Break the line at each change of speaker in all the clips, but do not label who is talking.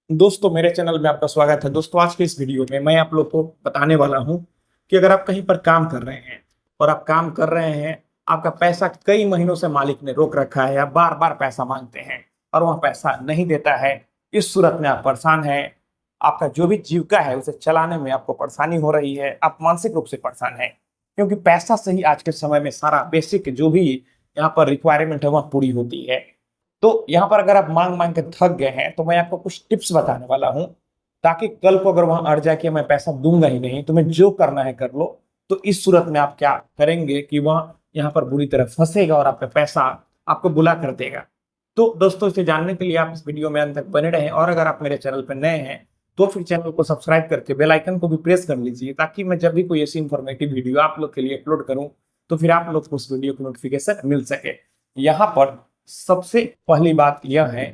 दोस्तों मेरे चैनल में आपका स्वागत है। दोस्तों आज के इस वीडियो में मैं आप लोग को बताने वाला हूं कि अगर आप कहीं पर काम कर रहे हैं और आप काम कर रहे हैं, आपका पैसा कई महीनों से मालिक ने रोक रखा है, आप बार बार पैसा मांगते हैं और वह पैसा नहीं देता है। इस सूरत में आप परेशान हैं, आपका जो भी जीविका है उसे चलाने में आपको परेशानी हो रही है, आप मानसिक रूप से परेशान हैं, क्योंकि पैसा से ही आज के समय में सारा बेसिक जो भी यहाँ पर रिक्वायरमेंट है वह पूरी होती है। तो यहाँ पर अगर आप मांग मांग के थक गए हैं तो मैं आपको कुछ टिप्स बताने वाला हूं, ताकि कल को अगर वहां अड़ जाए कि मैं पैसा दूंगा ही नहीं, तुम्हें जो करना है कर लो, तो इस सूरत में आप क्या करेंगे कि वह यहाँ पर बुरी तरह फंसेगा और आपका पैसा आपको बुला कर देगा। तो दोस्तों इसे जानने के लिए आप इस वीडियो में अंत तक बने रहें, और अगर आप मेरे चैनल पर नए हैं तो फिर चैनल को सब्सक्राइब करके बेल आइकन को भी प्रेस कर लीजिए, ताकि मैं जब भी कोई ऐसी इंफॉर्मेटिव वीडियो आप लोग के लिए अपलोड करूं तो फिर आप लोग को उस वीडियो की नोटिफिकेशन मिल सके। यहाँ पर सबसे पहली बात यह है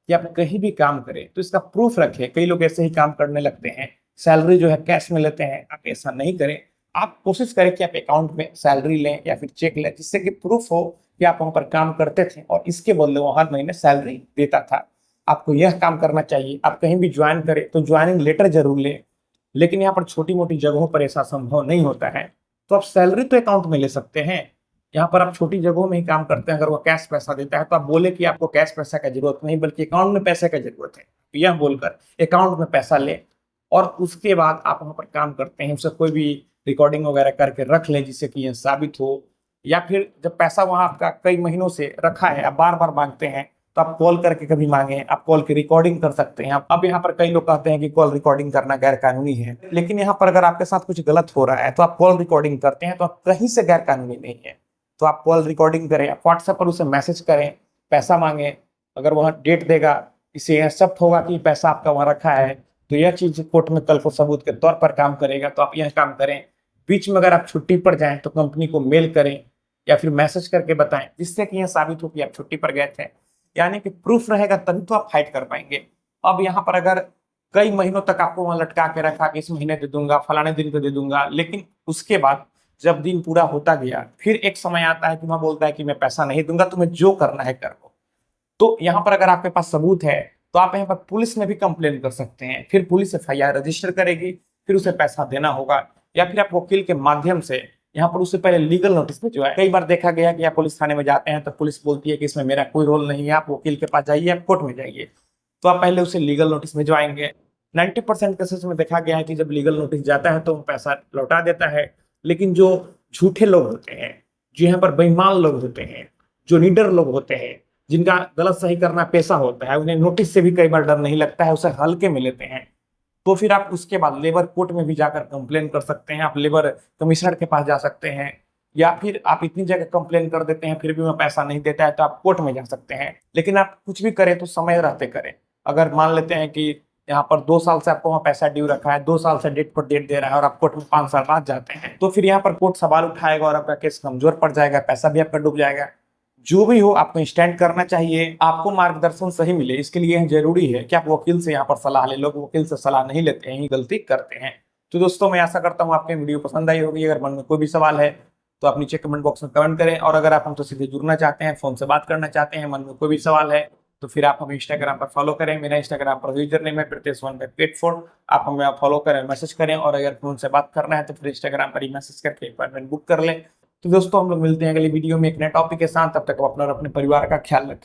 कि आप कहीं भी काम करें तो इसका प्रूफ रखें। कई लोग ऐसे ही काम करने लगते हैं, सैलरी जो है कैश में लेते हैं। आप ऐसा नहीं करें, आप कोशिश करें कि आप अकाउंट में सैलरी लें या फिर चेक लें, जिससे कि प्रूफ हो कि आप वहां पर काम करते थे और इसके बदले वो हर महीने सैलरी देता था। आपको यह काम करना चाहिए। आप कहीं भी ज्वाइन करें तो ज्वाइनिंग लेटर जरूर लें, लेकिन यहाँ पर छोटी मोटी जगहों पर ऐसा संभव नहीं होता है, तो आप सैलरी तो अकाउंट में ले सकते हैं। यहाँ पर आप छोटी जगहों में ही काम करते हैं, अगर वो कैश पैसा देता है तो आप बोले कि आपको कैश पैसा का जरूरत नहीं बल्कि अकाउंट में पैसे का जरूरत है, तो यह बोलकर अकाउंट में पैसा ले और उसके बाद आप वहां पर काम करते हैं। उसे कोई भी रिकॉर्डिंग वगैरह करके रख लें जिससे कि यह साबित हो। या फिर जब पैसा वहां आपका कई महीनों से रखा है, आप बार बार मांगते हैं, तो आप कॉल करके कभी मांगे, आप कॉल की रिकॉर्डिंग कर सकते हैं। अब यहाँ पर कई लोग कहते हैं कि कॉल रिकॉर्डिंग करना गैर कानूनी है, लेकिन यहाँ पर अगर आपके साथ कुछ गलत हो रहा है तो आप कॉल रिकॉर्डिंग करते हैं तो आप कहीं से गैर कानूनी नहीं है। तो आप कॉल रिकॉर्डिंग करें, आप व्हाट्सएप पर उसे मैसेज करें, पैसा मांगे, अगर वह डेट देगा, इसे एक्सेप्ट होगा कि पैसा आपका वहां रखा है, तो यह चीज कोर्ट में कल को सबूत के तौर पर काम करेगा। तो आप यह काम करें। बीच में अगर आप छुट्टी पर जाएं तो कंपनी को मेल करें या फिर मैसेज करके बताएं, जिससे कि यह साबित हो कि आप छुट्टी पर गए थे, यानी कि प्रूफ रहेगा तभी तो आप फाइट कर पाएंगे। अब यहाँ पर अगर कई महीनों तक आपको वहां लटका के रखा कि इस महीने दे दूंगा, फलाने दिन को दे दूंगा, लेकिन उसके बाद जब दिन पूरा होता गया फिर एक समय आता है कि वह बोलता है कि मैं पैसा नहीं दूंगा, तुम्हें जो करना है कर लो। तो यहाँ पर अगर आपके पास सबूत है तो आप यहाँ पर पुलिस में भी कंप्लेन कर सकते हैं, फिर पुलिस एफआईआर रजिस्टर करेगी, फिर उसे पैसा देना होगा। या फिर आप वकील के माध्यम से यहाँ पर उससे पहले लीगल नोटिस भिजवाएं। कई बार देखा गया कि आप पुलिस थाने में जाते हैं तो पुलिस बोलती है कि इसमें मेरा कोई रोल नहीं है, आप वकील के पास जाइए, आप कोर्ट में जाइए। तो आप पहले उसे लीगल नोटिस भिजवाएंगे। 90% केसेस में देखा गया है कि जब लीगल नोटिस जाता है तो वो पैसा लौटा देता है। लेकिन जो झूठे लोग होते हैं, जो यहाँ पर बेईमान लोग होते हैं, जो नीडर लोग होते हैं, जिनका गलत सही करना पेशा होता है, उन्हें नोटिस से भी कई बार डर नहीं लगता है, उसे हल्के में लेते हैं। तो फिर आप उसके बाद लेबर कोर्ट में भी जाकर कंप्लेन कर सकते हैं, आप लेबर कमिश्नर के पास जा सकते हैं, या फिर आप इतनी जगह कंप्लेन कर देते हैं फिर भी वह पैसा नहीं देता है तो आप कोर्ट में जा सकते हैं। लेकिन आप कुछ भी करें तो समय रहते करें। अगर मान लेते हैं कि यहाँ पर 2 साल से आपको वहाँ पैसा ड्यू रखा है, 2 साल से डेट पर डेट दे रहा है और आप कोर्ट में 5 साल बाद जाते हैं, तो फिर यहाँ पर कोर्ट सवाल उठाएगा और आपका केस कमजोर पड़ जाएगा, पैसा भी आपका डूब जाएगा। जो भी हो आपको स्टैंड करना चाहिए, आपको मार्गदर्शन सही मिले, इसके लिए जरूरी है कि आप वकील से यहाँ पर सलाह ले। लोग वकील से सलाह नहीं लेते हैं, यही गलती करते हैं। तो दोस्तों मैं आशा करता हूँ आपके वीडियो पसंद आई होगी। अगर मन में कोई भी सवाल है तो आप नीचे कमेंट बॉक्स में कमेंट करें, और अगर आप हमसे सीधे जुड़ना चाहते हैं, फोन से बात करना चाहते हैं, मन में कोई भी सवाल है, तो फिर आप हमें इंस्टाग्राम पर फॉलो करें। मेरा इंस्टाग्राम पर यूजर नेम है pritesh184। आप हमें फॉलो करें, मैसेज करें, और अगर फोन से बात करना है तो फिर इंस्टाग्राम पर ही मैसेज करके अपॉइंटमेंट बुक कर लें। तो दोस्तों हम लोग मिलते हैं अगली वीडियो में एक नए टॉपिक के साथ। तब तक आप अपना और अपने परिवार का ख्याल रखें।